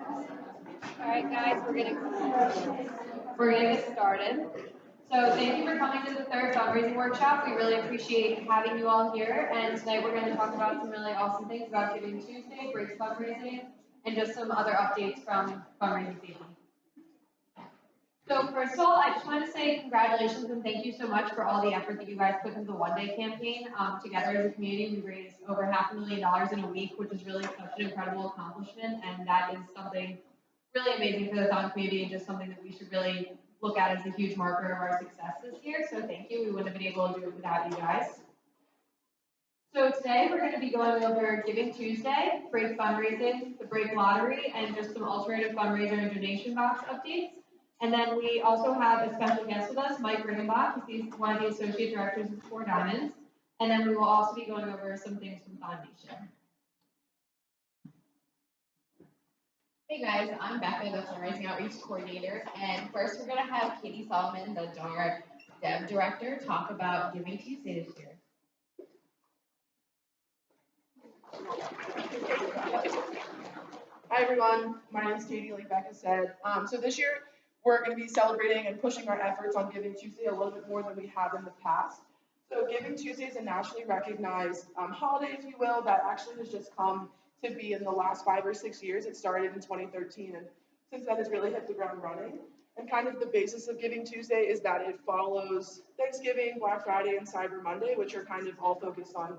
All right, guys, we're gonna get started. So thank you for coming to the third fundraising workshop. We really appreciate having you all here. And tonight we're going to talk about some really awesome things about Giving Tuesday, Breaks fundraising, and just some other updates from fundraising season. So first of all, I just want to say congratulations and thank you so much for all the effort that you guys put into the one-day campaign. Together as a community, we raised over $500,000 in a week, which is really such an incredible accomplishment, and that is something really amazing for the Thon community and just something that we should really look at as a huge marker of our success this year. So thank you. We wouldn't have been able to do it without you guys. So today we're going to be going over Giving Tuesday, Break fundraising, the Break lottery, and just some alternative fundraiser and donation box updates. And then we also have a special guest with us, Mike Riggenbach. He's one of the associate directors of Four Diamonds. And then we will also be going over some things from Thon Nation. Hey guys, I'm Becca, the Fundraising Outreach Coordinator, and first we're going to have Katie Solomon, the donor Dev Director, talk about Giving Tuesday this year. Hi everyone, my name is Katie, like Becca said. So this year we're going to be celebrating and pushing our efforts on Giving Tuesday a little bit more than we have in the past. So Giving Tuesday is a nationally recognized holiday, if you will, that actually has just come to be in the last 5 or 6 years. It started in 2013, and since then it's really hit the ground running. And kind of the basis of Giving Tuesday is that it follows Thanksgiving, Black Friday, and Cyber Monday, which are kind of all focused on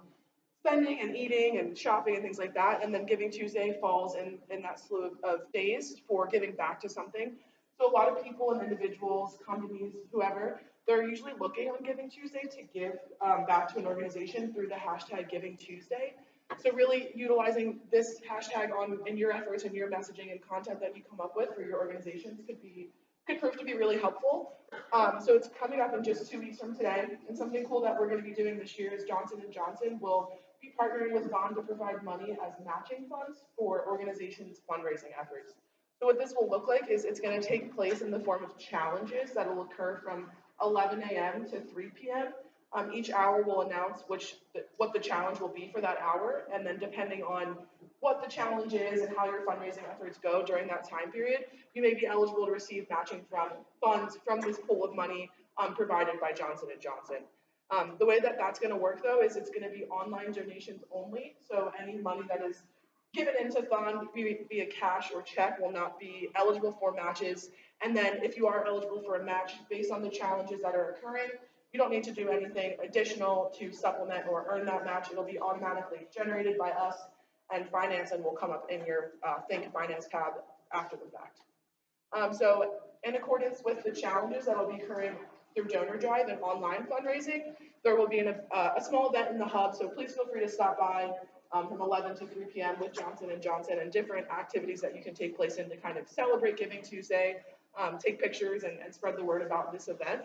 spending and eating and shopping and things like that. And then Giving Tuesday falls in that slew of days for giving back to something. So a lot of people and individuals, companies, whoever, they're usually looking on Giving Tuesday to give back to an organization through the hashtag Giving Tuesday. So really utilizing this hashtag in your efforts and your messaging and content that you come up with for your organizations could prove to be really helpful. So it's coming up in just 2 weeks from today. And something cool that we're going to be doing this year is Johnson & Johnson will be partnering with Thon to provide money as matching funds for organizations' fundraising efforts. So what this will look like is it's going to take place in the form of challenges that will occur from 11 a.m. to 3 p.m. Each hour will announce what the challenge will be for that hour, and then depending on what the challenge is and how your fundraising efforts go during that time period, you may be eligible to receive matching funds from this pool of money provided by Johnson & Johnson. The way that that's going to work, though, is it's going to be online donations only, so any money that is given into Thon via cash or check will not be eligible for matches. And then if you are eligible for a match based on the challenges that are occurring, you don't need to do anything additional to supplement or earn that match. It'll be automatically generated by us and finance, and will come up in your Think Finance tab after the fact. So in accordance with the challenges that will be occurring through Donor Drive and online fundraising, there will be a small event in the hub, so please feel free to stop by from 11 to 3 p.m. with Johnson & Johnson, and different activities that you can take place in to kind of celebrate Giving Tuesday, take pictures, and spread the word about this event.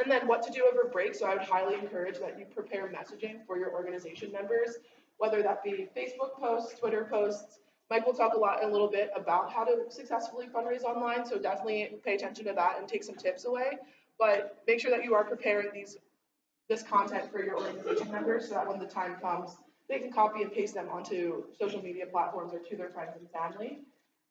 And then what to do over break. So I would highly encourage that you prepare messaging for your organization members, whether that be Facebook posts, Twitter posts. Mike will talk a little bit about how to successfully fundraise online, so definitely pay attention to that and take some tips away. But make sure that you are preparing this content for your organization members so that when the time comes, they can copy and paste them onto social media platforms or to their friends and family.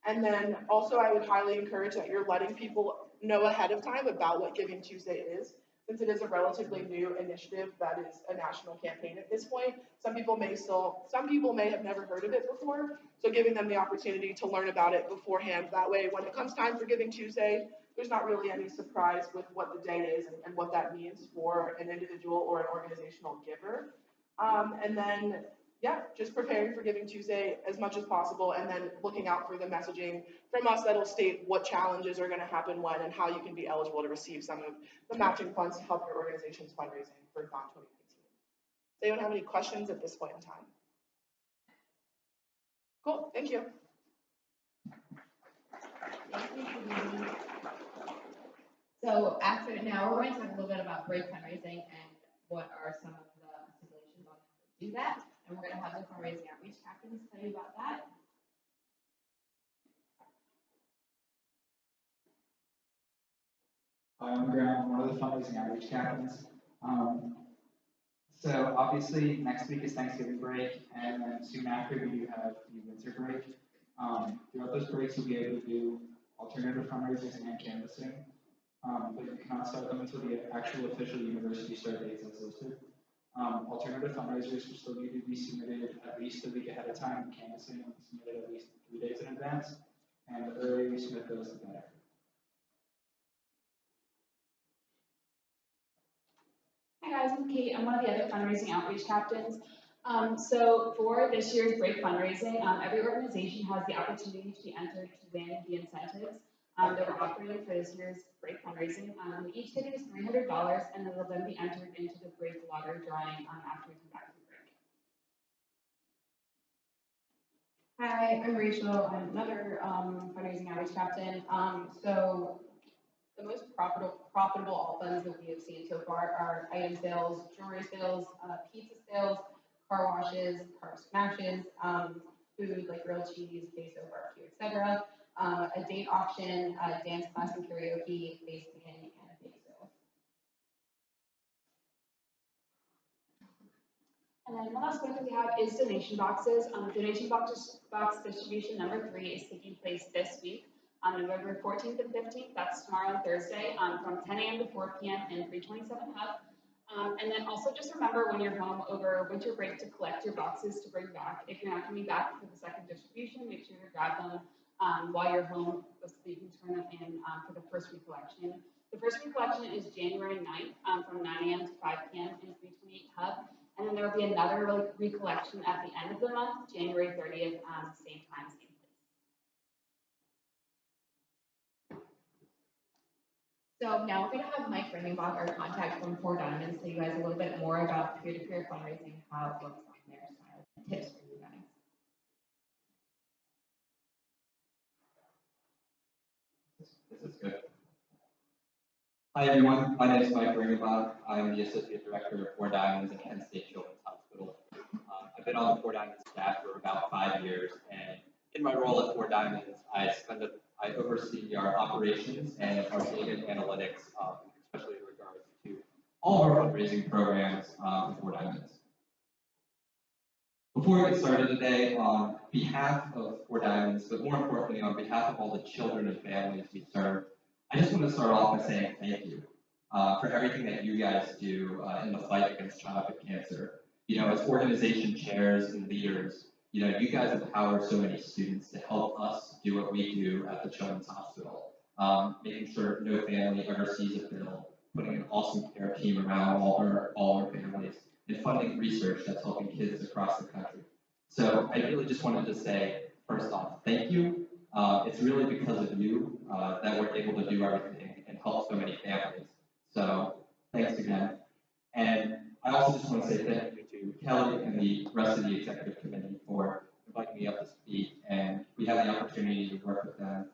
And then also I would highly encourage that you're letting people know ahead of time about what Giving Tuesday is, since it is a relatively new initiative that is a national campaign at this point. Some people may have never heard of it before, so giving them the opportunity to learn about it beforehand. That way, when it comes time for Giving Tuesday, there's not really any surprise with what the day is and what that means for an individual or an organizational giver. And then, yeah, just preparing for Giving Tuesday as much as possible, and then looking out for the messaging from us that'll state what challenges are going to happen when and how you can be eligible to receive some of the matching funds to help your organization's fundraising for Thon 2019. Does anyone have any questions at this point in time? Cool, thank you. So now we're going to talk a little bit about break fundraising and what are some of the stipulations on how to do that. And we're going to have the fundraising outreach captains tell you about that. Hi, I'm Graham, one of the fundraising outreach captains. So obviously next week is Thanksgiving break, and then soon after we do have the winter break. Throughout those breaks, you'll be able to do alternative fundraisers and canvassing, but you cannot start them until the actual official university start dates as listed. Alternative fundraisers will still need to be submitted at least a week ahead of time, and canvassing will be submitted at least 3 days in advance, and the earlier you submit those, the better. Hi guys, I'm Kate. I'm one of the other fundraising outreach captains. So for this year's break fundraising, every organization has the opportunity to be entered to win the incentives that we're offering for this year's break fundraising. Each ticket is $300, and it will then be entered into the break lottery drawing after we come back from break. Hi, I'm Rachel. I'm another fundraising outreach captain. So the most profitable alt funds that we have seen so far are item sales, jewelry sales, pizza sales, car washes, car smashes, food like grilled cheese, queso, barbecue, etc. A date auction, a dance class and karaoke, face painting, and bake sales. And then one last point that we have is donation boxes. Donation box distribution number 3 is taking place this week on November 14th and 15th. That's tomorrow and Thursday from 10 a.m. to 4 p.m. in 327 Hub. And then also just remember when you're home over winter break to collect your boxes to bring back. If you're not coming back for the second distribution, make sure to grab them while you're home so that you can turn them in for the first recollection. The first recollection is January 9th from 9 a.m. to 5 p.m. in 328 Hub. And then there will be another recollection at the end of the month, January 30th, same time, same place. So now we're going to have Mike Ringenbach, our contact from Four Diamonds, tell you guys a little bit more about peer-to-peer fundraising, how it looks on their side, and tips for you guys. This is good. Hi everyone, my name is Mike Ringenbach. I'm the Associate Director of Four Diamonds at Kent State Children's Hospital. I've been on the Four Diamonds staff for about 5 years, and in my role at Four Diamonds, I oversee our operations and our data and analytics, especially in regards to all of our fundraising programs at Four Diamonds. Before we get started today, on behalf of Four Diamonds, but more importantly on behalf of all the children and families we serve, I just want to start off by saying thank you for everything that you guys do in the fight against childhood cancer. You know, as organization chairs and leaders, you know, you guys empower so many students to help us do what we do at the Children's Hospital, making sure no family ever sees a bill, putting an awesome care team around all our families, and funding research that's helping kids across the country. So I really just wanted to say, first off, thank you. It's really because of you that we're able to do everything and help so many families. So thanks again. And I also just want to say thank you to Kelly and the rest of the executive committee for inviting me up to speak. And we had the opportunity to work with them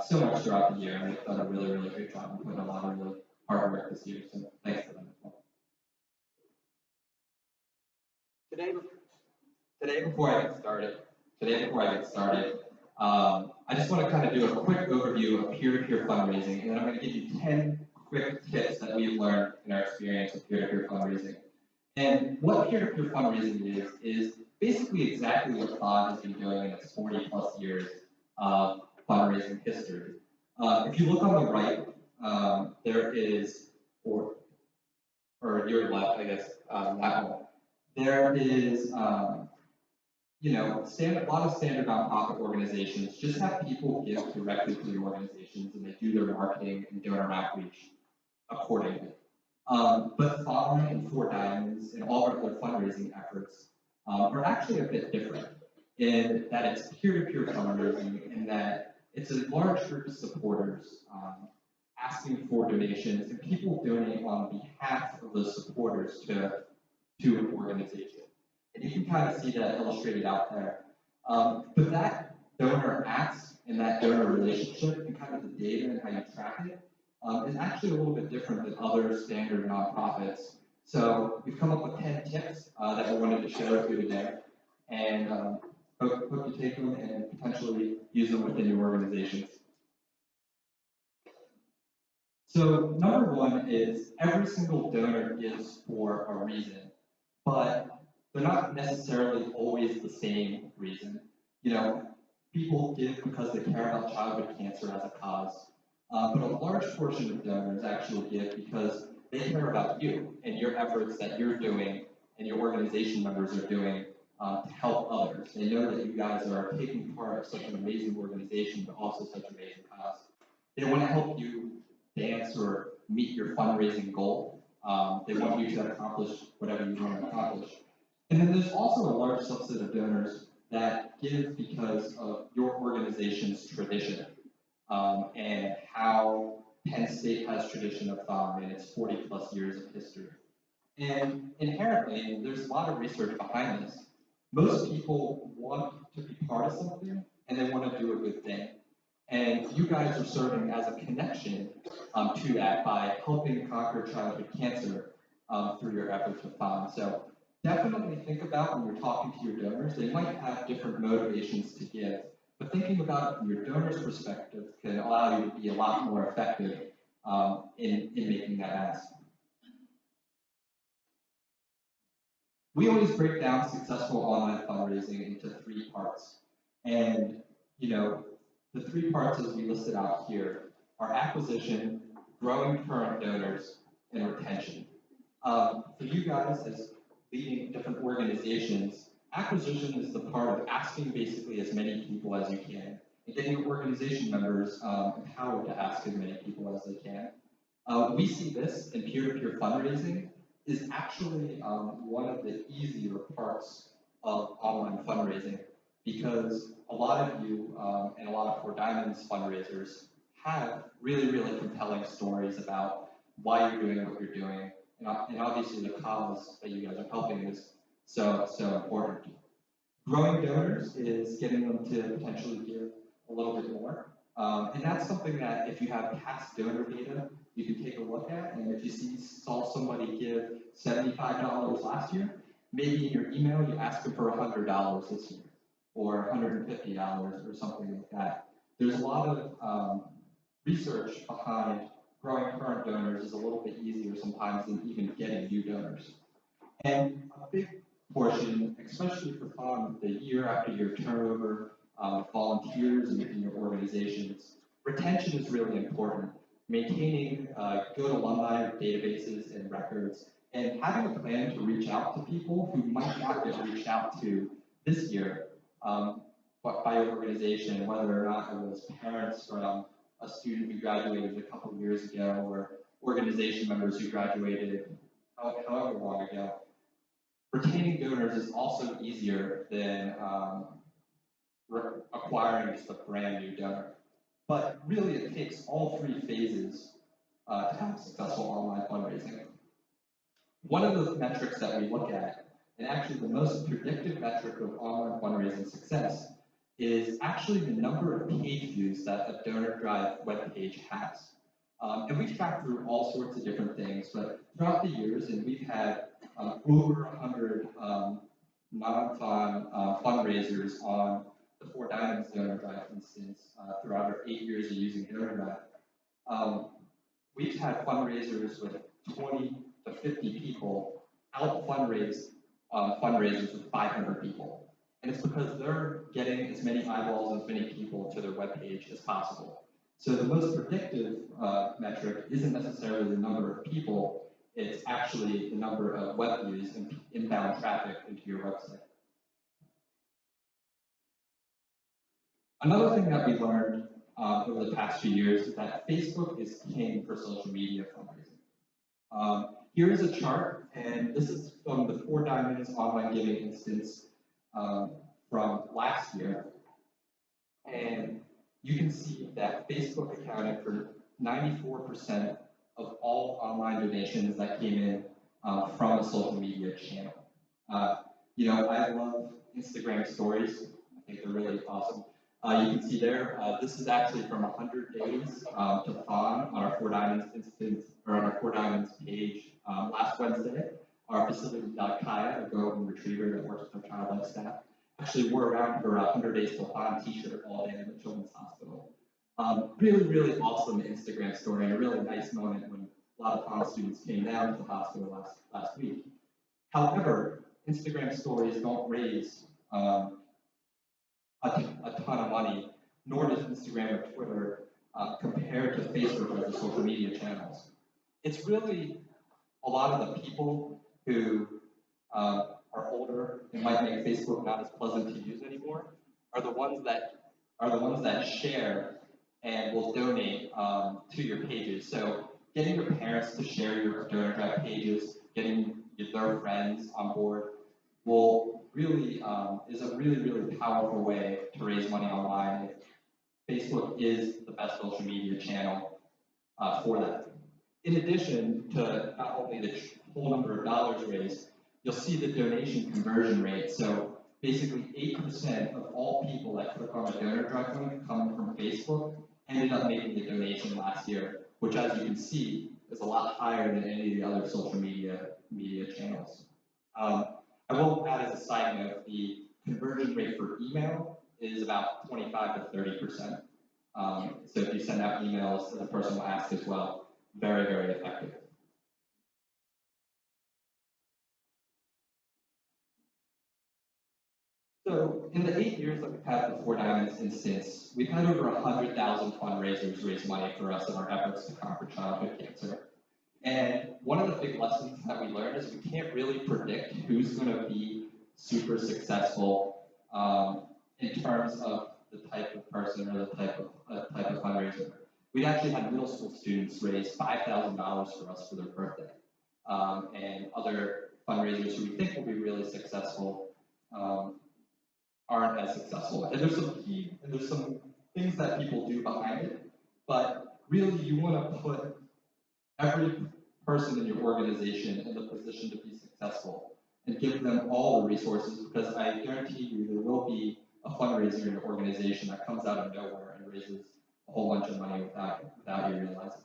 so much throughout the year. And they've done a really, really great job and put in a lot of really hard work this year. So thanks to them as well. Today before I get started, I just want to kind of do a quick overview of peer-to-peer fundraising, and then I'm going to give you 10 quick tips that we've learned in our experience with peer-to-peer fundraising. And what peer-to-peer fundraising is basically exactly what FOD has been doing in its 40 plus years of fundraising history. If you look on the right, there is, or your left, I guess, that one. There is, you know, a lot of standard nonprofit organizations just have people give directly to the organizations, and they do their marketing and donor outreach accordingly. But FOD and Four Diamonds and all of our other fundraising efforts are actually a bit different in that it's peer-to-peer fundraising, and that it's a large group of supporters asking for donations, and people donate on behalf of those supporters to an organization. And you can kind of see that illustrated out there. But that donor acts and that donor relationship and kind of the data and how you track it is actually a little bit different than other standard nonprofits. So we've come up with 10 tips that we wanted to share with you today. And hope you take them and potentially use them within your organizations. So number one is every single donor gives for a reason, but they're not necessarily always the same reason. You know, people give because they care about childhood cancer as a cause. But a large portion of donors actually give because they care about you and your efforts that you're doing and your organization members are doing to help others. They know that you guys are taking part of such an amazing organization, but also such an amazing cause. They want to help you dance or meet your fundraising goal. They want you to accomplish whatever you want to accomplish. And then there's also a large subset of donors that give because of your organization's tradition and how Penn State has tradition of thumb and its 40 plus years of history. And inherently, there's a lot of research behind this. Most people want to be part of something and they want to do a good thing. And you guys are serving as a connection to that by helping conquer childhood cancer through your efforts with FOM. So definitely think about when you're talking to your donors, they might have different motivations to give, but thinking about it from your donor's perspective can allow you to be a lot more effective in making that ask. We always break down successful online fundraising into 3 parts. And, you know, the 3 parts as we listed out here are acquisition, growing current donors, and retention. For you guys as leading different organizations, acquisition is the part of asking basically as many people as you can, and getting your organization members empowered to ask as many people as they can. We see this in peer-to-peer fundraising is actually one of the easier parts of online fundraising because a lot of you and a lot of Four Diamonds fundraisers have really, really compelling stories about why you're doing what you're doing. And obviously the cause that you guys are helping is so important. Growing donors is getting them to potentially give a little bit more. And that's something that if you have past donor data, you can take a look at. And if you saw somebody give $75 last year, maybe in your email you ask them for $100 this year or $150 or something like that. There's a lot of research behind growing current donors is a little bit easier sometimes than even getting new donors. And a big portion, especially for FOM, the year after year turnover, volunteers in your organizations, retention is really important. Maintaining good alumni databases and records, and having a plan to reach out to people who might not get reached out to this year by your organization, whether or not it was parents from a student who graduated a couple of years ago or organization members who graduated however long ago. Retaining donors is also easier than acquiring just a brand new donor. But really, it takes all 3 phases to have successful online fundraising. One of the metrics that we look at, and actually the most predictive metric of online fundraising success, is actually the number of page views that a donor drive webpage has. And we track through all sorts of different things, but throughout the years, and we've had over 100 non-FOM fundraisers on the Four Diamonds Donor Drive instance throughout our 8 years of using Donor Drive. We've had fundraisers with 20 to 50 people out fundraise fundraisers with 500 people. And it's because they're getting as many eyeballs and as many people to their webpage as possible. So the most predictive metric isn't necessarily the number of people, it's actually the number of web views and inbound traffic into your website. Another thing that we learned over the past few years is that Facebook is king for social media fundraising. Here is a chart, and this is from the Four Diamonds online giving instance from last year. And you can see that Facebook accounted for 94% of all online donations that came in from a social media channel. You know, I love Instagram stories. I think they're really awesome. You can see there, this is actually from 100 days to FOM on our Four Diamonds instance, or on our Four Diamonds page last Wednesday. Our facility dog Kaya, a golden retriever that works with our child life staff, actually wore around her 100 days to FOM t-shirt all day in the children's hospital. Really, really awesome Instagram story and a really nice moment when a lot of FOM students came down to the hospital last week. However, Instagram stories don't raise a ton of money, nor does Instagram or Twitter compare to Facebook as the social media channels. It's really a lot of the people who are older and might make Facebook not as pleasant to use anymore are the ones that share and will donate to your pages. So getting your parents to share your donor drive pages, getting their friends on board will really is a really powerful way to raise money online. Facebook is the best social media channel for that. In addition to not only the whole number of dollars raised, you'll see the donation conversion rate. So basically 8% of all people that click on a donor drive link come from Facebook ended up making the donation last year, which as you can see is a lot higher than any of the other social media channels. I will add as a side note, the conversion rate for email is about 25 to 30%. So if you send out emails as a person will ask as well, very effective. So in the 8 years that we've had the Four Diamonds instance, we've had over 100,000 fundraisers raise money for us in our efforts to conquer childhood cancer. And one of the big lessons that we learned is we can't really predict who's going to be super successful in terms of the type of person or the type of fundraiser. We actually had middle school students raise $5,000 for us for their birthday, and other fundraisers who we think will be really successful aren't as successful. And there's some things that people do behind it, but really you want to put every person in your organization in the position to be successful and give them all the resources, because I guarantee you there will be a fundraiser in your organization that comes out of nowhere and raises a whole bunch of money without you realizing.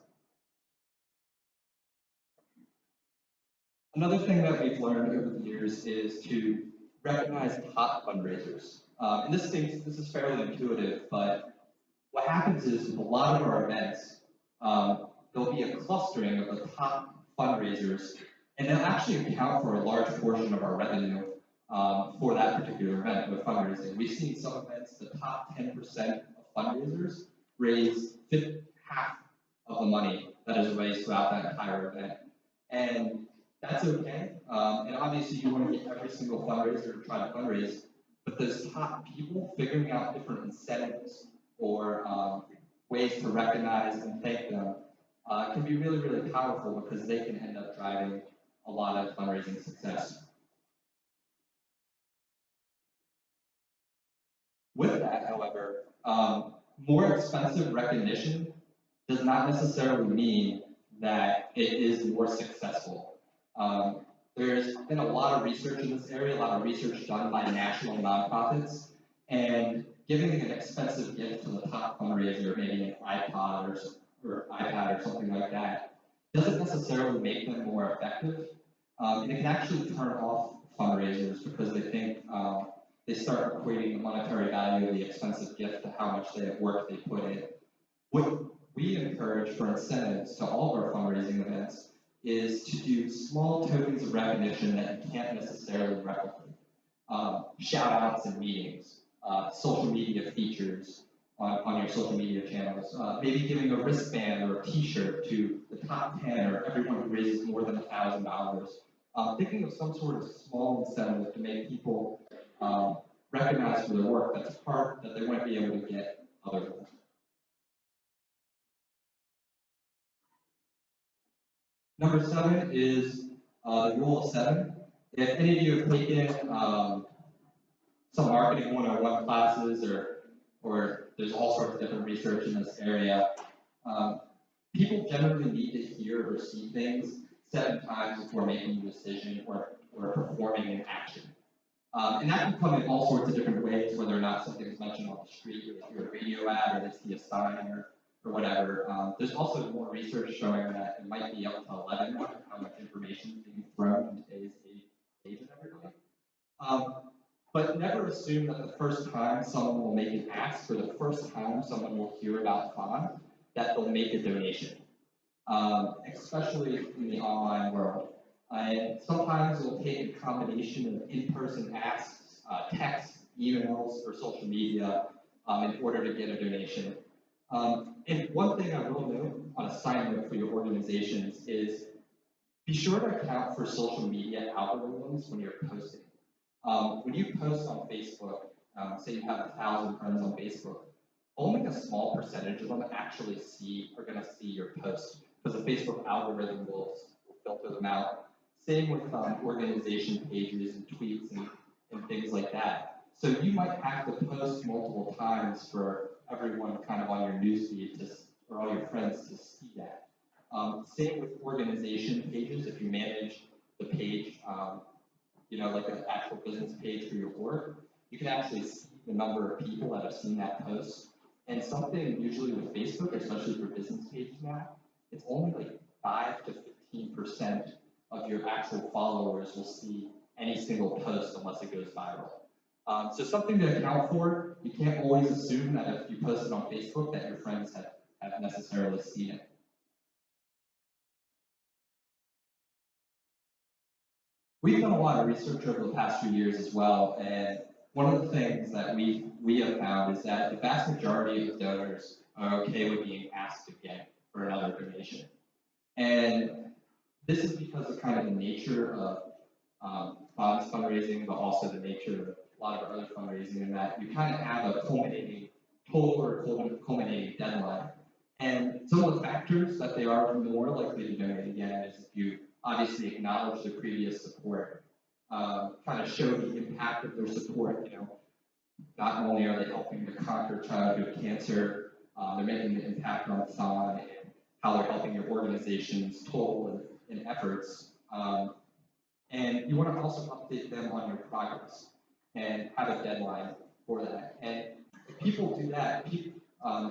Another thing that we've learned over the years is to recognize top fundraisers. In this case, this is fairly intuitive, but what happens is with a lot of our events, there'll be a clustering of the top fundraisers, and they'll actually account for a large portion of our revenue for that particular event with fundraising. We've seen some events, the top 10% of fundraisers raise half of the money that is raised throughout that entire event. And that's okay. And obviously you want to get every single fundraiser to try to fundraise, but those top people figuring out different incentives or ways to recognize and thank them can be really powerful, because they can end up driving a lot of fundraising success. With that, however, more expensive recognition does not necessarily mean that it is more successful. There's been a lot of research in this area, a lot of research done by national nonprofits, and giving an expensive gift to the top fundraiser, maybe an iPod or iPad or something like that, doesn't necessarily make them more effective. And it can actually turn off fundraisers because they think they start equating the monetary value of the expensive gift to how much work they put in. What we encourage for incentives to all of our fundraising events is to do small tokens of recognition that you can't necessarily replicate. Shout outs in meetings, social media features on your social media channels, maybe giving a wristband or a t-shirt to the top 10 or everyone who raises more than $1,000. Thinking of some sort of small incentive to make people recognize for their work that's part that they wouldn't be able to get otherwise. Number 7 is the rule of 7. If any of you have taken some marketing 101 classes, or there's all sorts of different research in this area, people generally need to hear or see things 7 times before making a decision or performing an action. And that can come in all sorts of different ways, whether or not something is mentioned on the street, or they hear a radio ad, or they see a sign, or whatever. There's also more research showing that it might be up to 11 how much information is being thrown in today's age of everybody. But never assume that the first time someone will make an ask, or the first time someone will hear about FON, that they'll make a donation, especially in the online world. And sometimes it will take a combination of in-person asks, texts, emails, or social media in order to get a donation. And one thing I will note on a side note for your organizations is be sure to account for social media algorithms when you're posting. When you post on Facebook, say you have 1,000 friends on Facebook, only a small percentage of them actually are going to see your post because the Facebook algorithm will filter them out. Same with organization pages and tweets and things like that. So you might have to post multiple times for everyone kind of on your newsfeed or all your friends to see that. Same with organization pages. If you manage the page, like an actual business page for your org, you can actually see the number of people that have seen that post. And something usually with Facebook, especially for business pages now, it's only like 5 to 15% of your actual followers will see any single post unless it goes viral. So something to account for. You can't always assume that if you post it on Facebook that your friends have necessarily seen it. We've done a lot of research over the past few years as well, and one of the things that we have found is that the vast majority of donors are okay with being asked again for another donation. And this is because of kind of the nature of fundraising, but also the nature of a lot of our other fundraising, in that you kind of have a culminating deadline. And some of the factors that they are more likely to donate again is if you obviously acknowledge the previous support, kind of show the impact of their support. Not only are they helping to conquer childhood cancer, they're making an impact on SON and how they're helping your organization's total and efforts. And you want to also update them on your progress and have a deadline for that. And if people do that,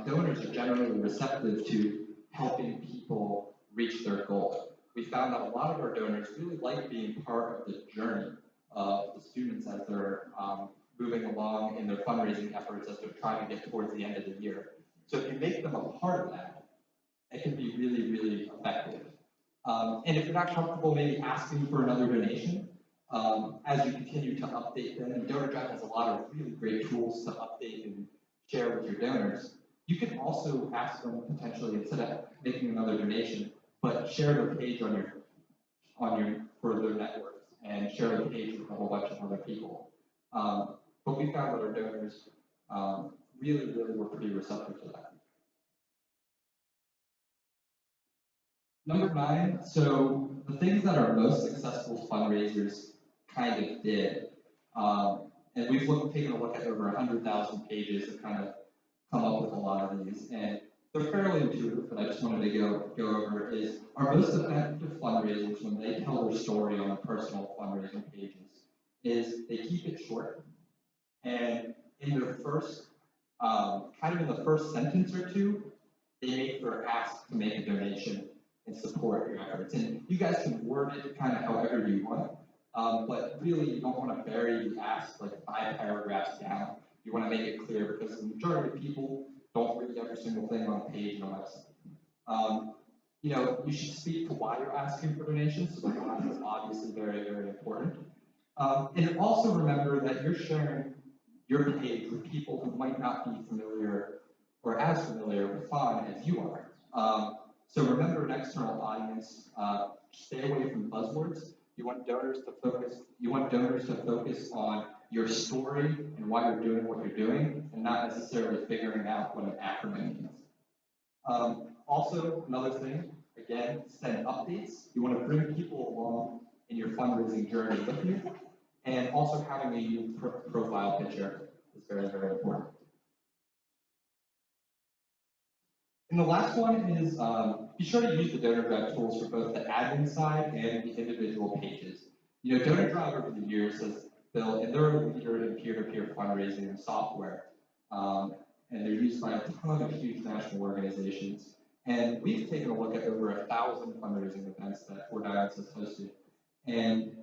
donors are generally receptive to helping people reach their goal. We found that a lot of our donors really like being part of the journey of the students as they're moving along in their fundraising efforts as they're trying to get towards the end of the year. So if you make them a part of that, it can be really, really effective. And if you're not comfortable maybe asking for another donation, as you continue to update them, and Donor Drive has a lot of really great tools to update and share with your donors, you can also ask them potentially, instead of making another donation, but share their page on your for their networks and share the page with a whole bunch of other people. But we found that our donors really were pretty receptive to that. Number 9, so the things that our most successful fundraisers kind of did, and we've taken a look at over 100,000 pages to kind of come up with a lot of these, and they're fairly intuitive, but I just wanted to go over is our most effective fundraisers when they tell their story on their personal fundraising pages is they keep it short, and in their first, kind of in the first sentence or two, they make their ask to make a donation and support your efforts. And you guys can word it kind of however you want, but really you don't want to bury the ask like 5 paragraphs down. You want to make it clear because the majority of people don't read every single thing on a page on a website. You should speak to why you're asking for donations, so the why is obviously very, very important. And also remember that you're sharing your page with people who might not be familiar or as familiar with FUN as you are. So remember an external audience. Stay away from buzzwords. You want donors to focus on your story and why you're doing what you're doing, and not necessarily figuring out what an acronym means. Also, another thing, again, send updates. You want to bring people along in your fundraising journey with you, and also having a unique profile picture is very, very important. And the last one is be sure to use the Donor Drive tools for both the admin side and the individual pages. Donor Drive over the years has built, and they're a leader in peer-to-peer fundraising software, and they're used by a ton of huge national organizations. And we've taken a look at over 1,000 fundraising events that Fort Dodge has hosted, and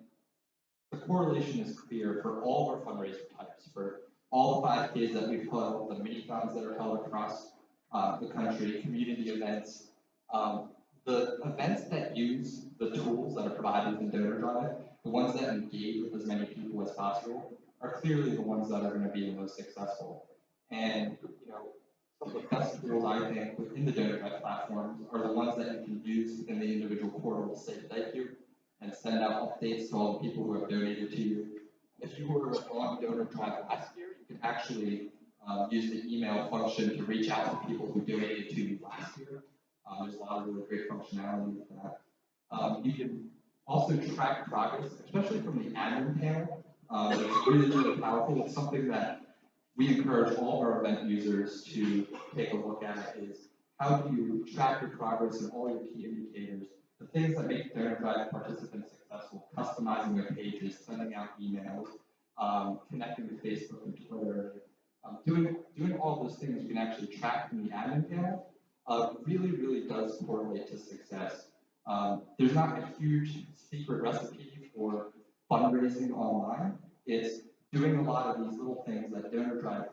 the correlation is clear for all of our fundraiser types, for all the 5Ks that we've held, the mini-thons that are held across the country, community events, the events that use the tools that are provided in Donor Drive, the ones that engage with as many people as possible, are clearly the ones that are going to be the most successful. And some of the best tools I think within the donor drive platforms are the ones that you can use within the individual portal to say thank you and send out updates to all the people who have donated to you. If you were on donor drive last year, you can actually use the email function to reach out to people who donated to you last year. There's a lot of really great functionality with that. You can also track progress, especially from the admin panel. It's really, really powerful. It's something that we encourage all of our event users to take a look at is how do you track your progress and all your key indicators, the things that make donor drive participants successful, customizing their pages, sending out emails, connecting to Facebook and Twitter, doing all those things you can actually track from the admin panel really, really does correlate to success. There's not a huge secret recipe for fundraising online. It's doing a lot of these little things that Donor Drive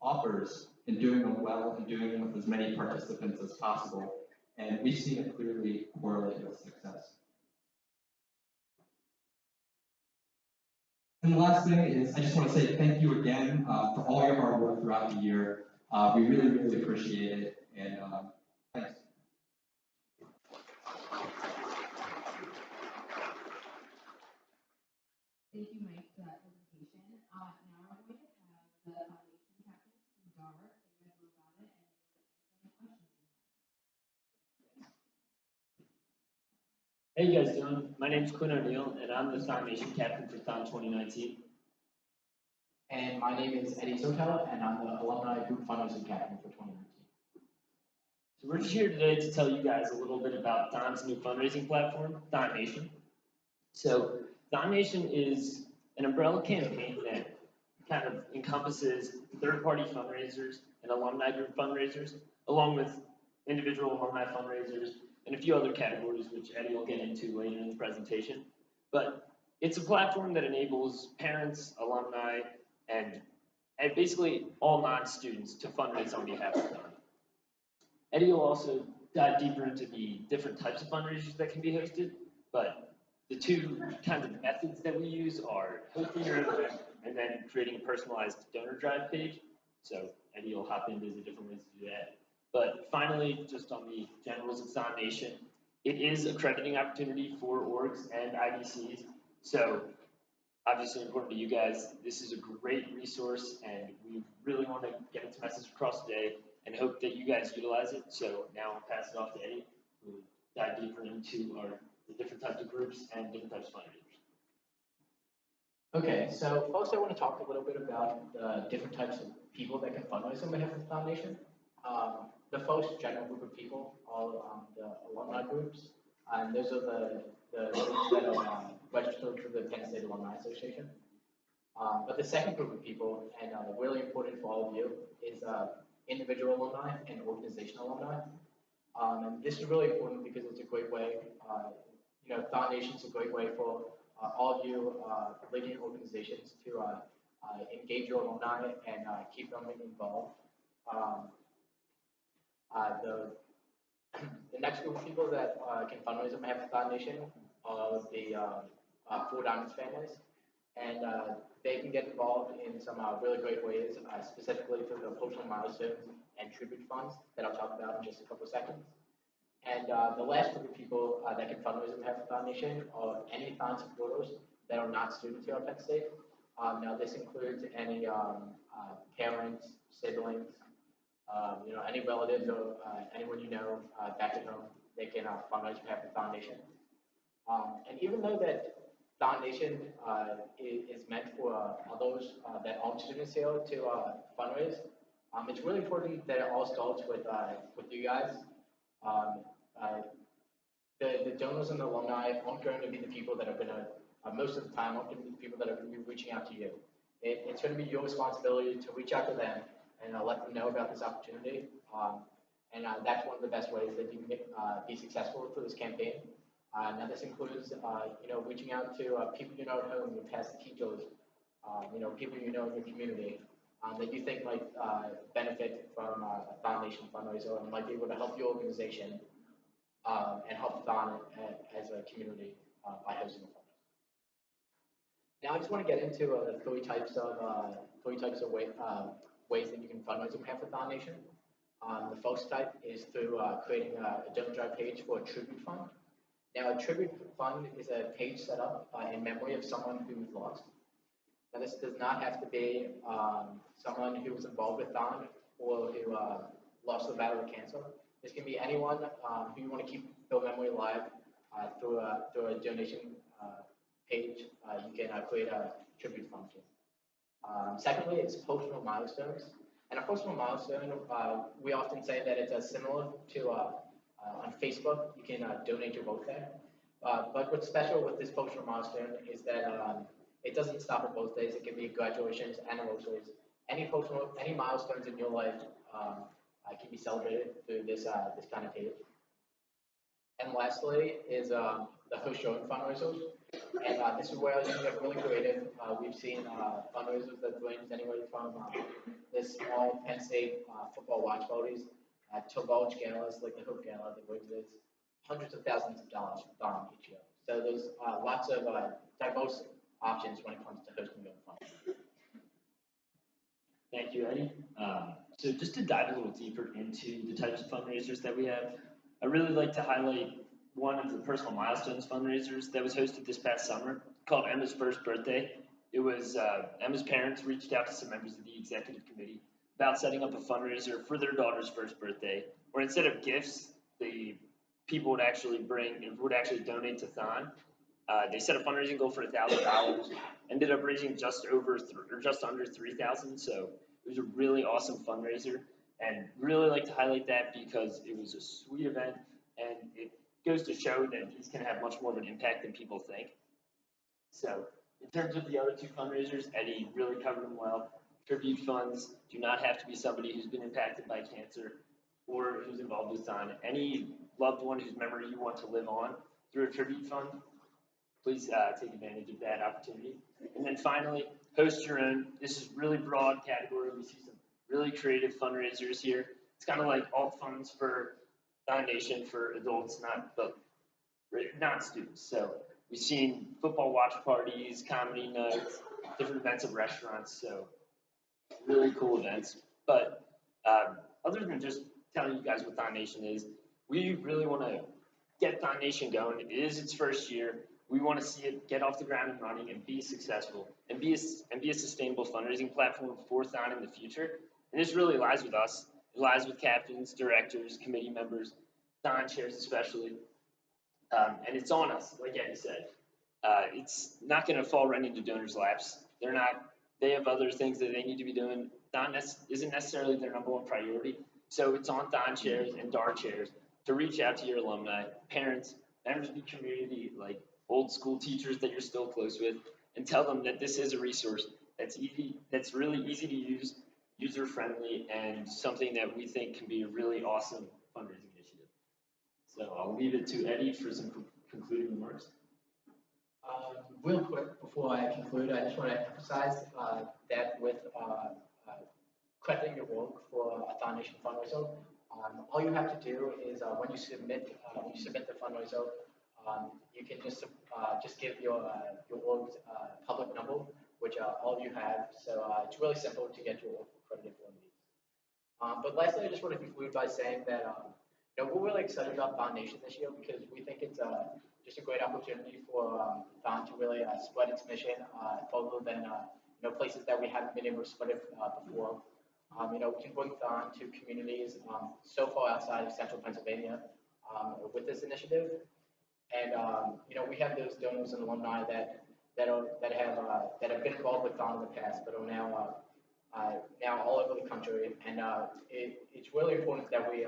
offers and doing them well and doing them with as many participants as possible. And we've seen it clearly correlate with success. And the last thing is I just want to say thank you again for all your hard work throughout the year. We really, really appreciate it. And thanks. Thank you, Mike, for that presentation. Now we're going to have the foundation captains from DAR tell you guys a little about it and answer any questions you have. Hey, you guys doing? My name's Quinn O'Neill, and I'm the foundation captain for Thon 2019. And my name is Eddie Sotella, and I'm the alumni group fundraising captain for 2019. So we're just here today to tell you guys a little bit about Thon's new fundraising platform, Thon Nation. So Thon Nation is an umbrella campaign that kind of encompasses third-party fundraisers and alumni group fundraisers, along with individual alumni fundraisers and a few other categories, which Eddie will get into later in the presentation. But it's a platform that enables parents, alumni, and basically all non-students to fundraise on behalf of Thon. Eddie will also dive deeper into the different types of fundraisers that can be hosted, but the two kinds of methods that we use are hosting your own event and then creating a personalized donor drive page. So Eddie will hop into the different ways to do that. But finally, just on the generals of Thon Nation, it is a crediting opportunity for orgs and IDCs. So obviously important to you guys. This is a great resource, and we really want to get its message across today and hope that you guys utilize it. So now I'll pass it off to Eddie, who will dive deeper into the different types of groups and different types of fundraisers. Okay, so first I want to talk a little bit about the different types of people that can fundraise on behalf of the foundation. The first general group of people are the alumni groups, and those are the groups that are registered through the Penn State Alumni Association. But the second group of people, and really important for all of you, is individual alumni and organizational alumni. And this is really important because it's a great way, foundation is a great way for all of you leading organizations to engage your alumni and keep them involved. The next group of people that can fundraise on behalf of the foundation are the Four Diamonds families, and they can get involved in some really great ways, specifically through the postal milestones and tribute funds that I'll talk about in just a couple of seconds. And the last group of people that can fundraise on behalf of the foundation are any Thon supporters that are not students here at Penn State. Now this includes any parents, siblings, any relatives or anyone you know back at home. They can fundraise on behalf of the foundation. And even though that foundation is meant for others that aren't students here to fundraise, it's really important that it all starts with you guys. The donors and the alumni aren't going to be the people that are going to, most of the time, aren't going to be the people that are going to be reaching out to you. It's going to be your responsibility to reach out to them and let them know about this opportunity. And that's one of the best ways that you can be successful through this campaign. Now this includes, reaching out to people you know at home, your past teachers, people you know in your community that you think might benefit from a foundation fundraiser and might be able to help your organization and help Thon as a community by hosting a fundraiser. Now I just want to get into the ways that you can fundraise on behalf of Thon Nation. The first type is through creating a donor drive page for a tribute fund. Now, a tribute fund is a page set up in memory of someone who's lost. Now, this does not have to be someone who was involved with Thon or who lost the battle with cancer. This can be anyone who you want to keep their memory alive through a donation page. You can create a tribute fund to. Secondly, it's personal milestones. And a personal milestone, we often say that it's similar to on Facebook. You can donate your vote there. But what's special with this personal milestone is that it doesn't stop at birthdays. It can be graduations, anniversaries, any milestones in your life can be celebrated through this kind of page. And lastly is the host showing fundraisers. And this is where you can get really creative. We've seen fundraisers that range anywhere from this small Penn State football watch parties to large galas like the Hope Gala that raises hundreds of thousands of dollars for Thon each year. So there's lots of diverse options when it comes to hosting your fund. Thank you, Eddie. So just to dive a little deeper into the types of fundraisers that we have, I really like to highlight one of the personal milestones fundraisers that was hosted this past summer called Emma's First Birthday. It was Emma's parents reached out to some members of the executive committee about setting up a fundraiser for their daughter's first birthday, where instead of gifts, the people would actually donate to Thon. They set a fundraising goal for $1,000, ended up raising just under $3,000. So it was a really awesome fundraiser, and really like to highlight that because it was a sweet event, and it goes to show that these can have much more of an impact than people think. So in terms of the other two fundraisers, Eddie really covered them well. Tribute funds do not have to be somebody who's been impacted by cancer or who's involved with Thon. Any loved one whose memory you want to live on through a tribute fund, please take advantage of that opportunity. And then finally, host your own. This is really broad category. We see some really creative fundraisers here. It's kind of like alt funds for Thon Nation for adults, not students. So we've seen football watch parties, comedy nights, different events at restaurants. So really cool events. But other than just telling you guys what Thon Nation is, we really want to get Thon Nation going. It is its first year. We want to see it get off the ground and running and be successful and be a sustainable fundraising platform for Thon in the future. And this really lies with us. It lies with captains, directors, committee members, Thon chairs especially. And it's on us, like Eddie said. It's not going to fall right into donors' laps. They have other things that they need to be doing. Thon isn't necessarily their number one priority. So it's on Thon chairs and DAR chairs to reach out to your alumni, parents, members of the community, like old school teachers that you're still close with, and tell them that this is a resource that's really easy to use, user-friendly, and something that we think can be a really awesome fundraising initiative. So I'll leave it to Eddie for some concluding remarks. Real quick, before I conclude, I just want to emphasize that with crediting your work for a Thon Nation fundraiser, all you have to do is when you submit the fundraiser, you can just give your org's public number, which all of you have. So it's really simple to get your org credited for these. But lastly, I just want to conclude by saying that we're really excited about Thon Nation this year because we think it's just a great opportunity for Thon to really spread its mission further than places that we haven't been able to spread it before. We can bring Thon to communities so far outside of central Pennsylvania with this initiative, and we have those donors and alumni that have been involved with Thon in the past, but are now all over the country, and it's really important that we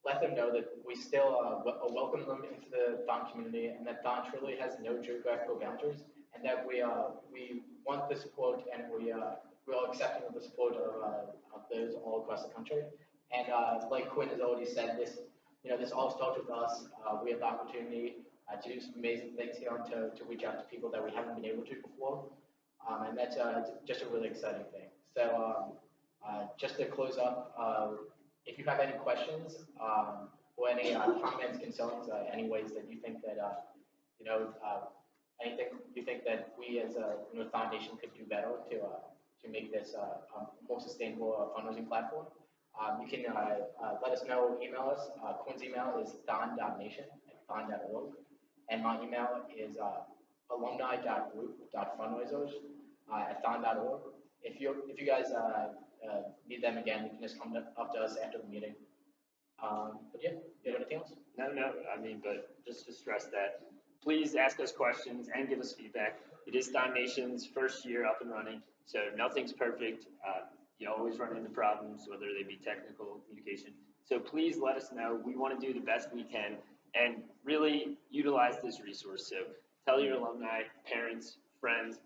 let them know that we still welcome them into the Thon community, and that Thon truly has no geographical boundaries, and that we want the support, and we are accepting of the support of those all across the country. And like Quinn has already said, this all starts with us. We have the opportunity to do some amazing things here and to reach out to people that we haven't been able to before, and that's just a really exciting thing. So just to close up, if you have any questions or any comments, concerns, any ways that you think that anything you think that we as a foundation could do better to make this a more sustainable fundraising platform, you can let us know. Email us. Quinn's email is thon.nation@thon.org, and my email is alumni.group.fundraisers@thon.org. If you guys need them again, you can just come up to us after the meeting. But yeah, you have anything else? No, I mean, but just to stress that, please ask us questions and give us feedback. It is Don Nation's first year up and running, so nothing's perfect. You always run into problems, whether they be technical, communication. So please let us know. We want to do the best we can and really utilize this resource. So tell your alumni, parents, friends,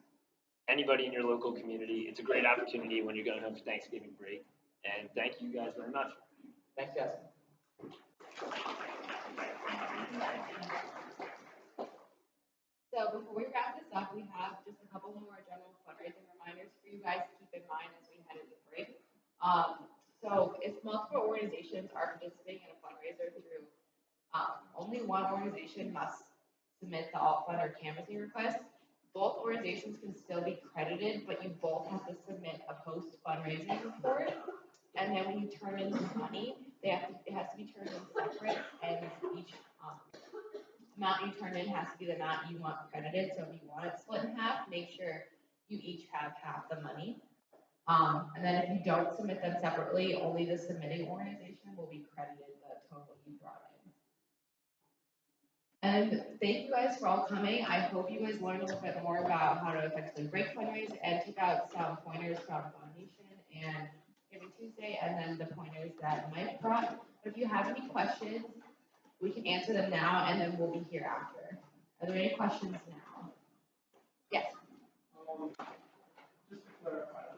anybody in your local community. It's a great opportunity when you're going home for Thanksgiving break. And thank you guys very much. Thanks, guys. So before we wrap this up, we have just a couple more general fundraising reminders for you guys to keep in mind as we head into break. So if multiple organizations are participating in a fundraiser through, only one organization must submit the alt fund or canvassing request. Both organizations can still be credited, but you both have to submit a post fundraising report. And then when you turn in the money, it has to be turned in separate, and each amount you turn in has to be the amount you want credited. So if you want it split in half, make sure you each have half the money. And then if you don't submit them separately, only the submitting organization will be credited the total you brought in. And thank you guys for all coming. I hope you guys learned a little bit more about how to effectively break fundraise and took out some pointers from Foundation and Giving Tuesday, and then the pointers that Mike brought. But if you have any questions, we can answer them now, and then we'll be here after. Are there any questions now? Yes. Just to clarify, the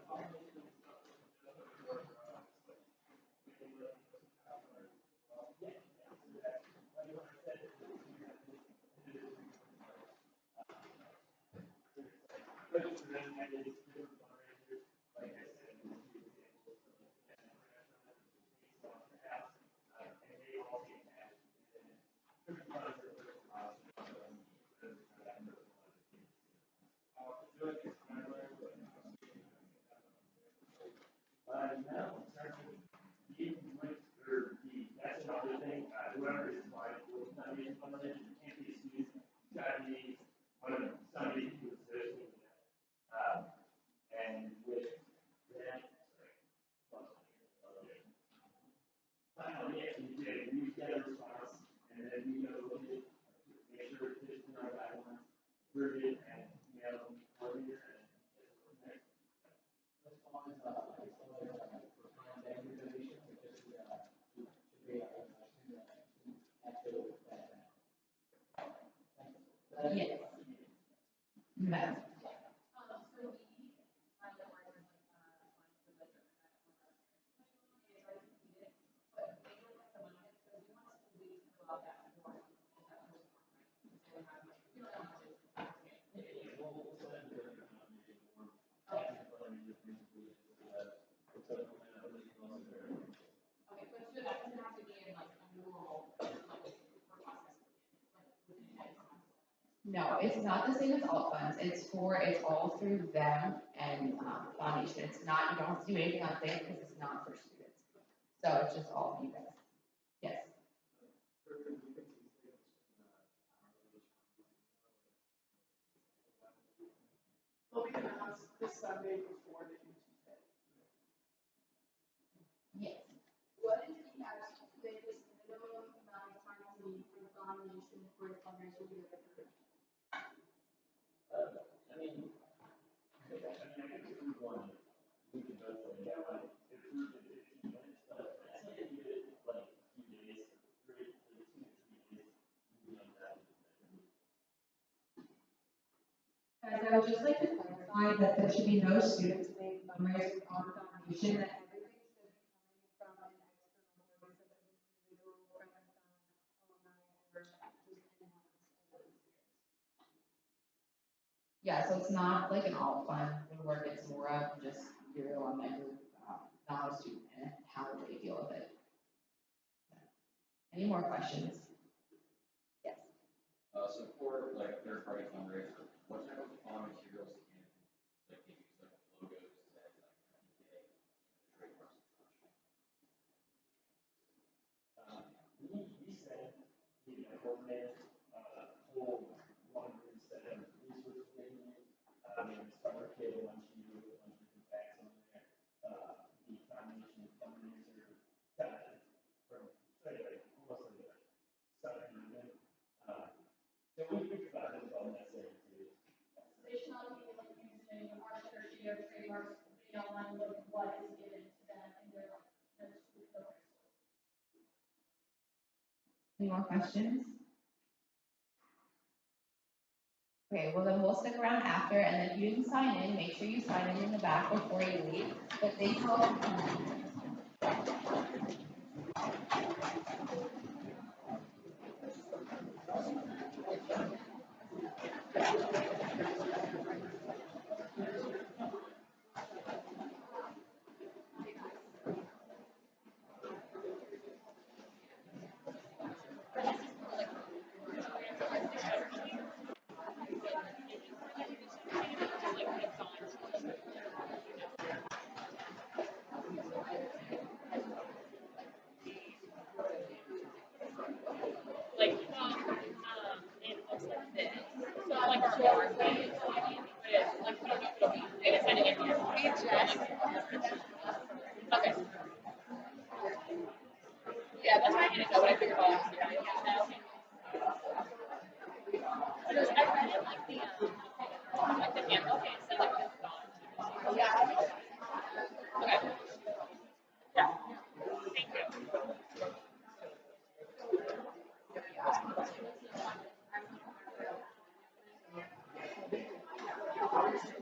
that's another thing. Whoever is applied for Foundation fundraising can't be excused. It's got to be somebody who is associated with that. And with that, we get a response, and then we go look at it, make sure it fits in our guidelines, approve it, and mail them coordinator, and next. As long as for time bank donations, it just should be Yes. Matt. No, it's not the same as alt funds. It's all through them and Foundation. It's not, you don't have to do anything on things because it's not for students. So it's just all for you guys. Yes. They'll be announced this Sunday before the Tuesday. Yes. What is the latest minimum amount of time you need for the nomination for a fundraiser to be approved? I mean, I think if we won, we could vote for it. Yeah, like, it proved in 15 minutes, but I think if you did it like a few days, 2 to 3 days, you'd be on that. Guys, I would just like to clarify that there should be no students being fundraisers on Foundation, that everything should be coming from an external party, such as an individual, friend, alumni, or just anyone else other than students. Yeah, so it's not like an alt fund where it's more of just your alumni group, not a student, and how they deal with it. Any more questions? Yes. So for like third party fundraisers, coordinate, hold one set of resource community, maybe start a kid once you back on there, the foundation fundraiser session from, say, like, almost like a Sunday evening. So we found it all necessary to. They should not be like using our tertiary or trademarks beyond like what is given to them in their like Any more questions? Okay, well then we'll stick around after, and then if you didn't sign in, make sure you sign in the back before you leave. But thank you all for coming. Okay.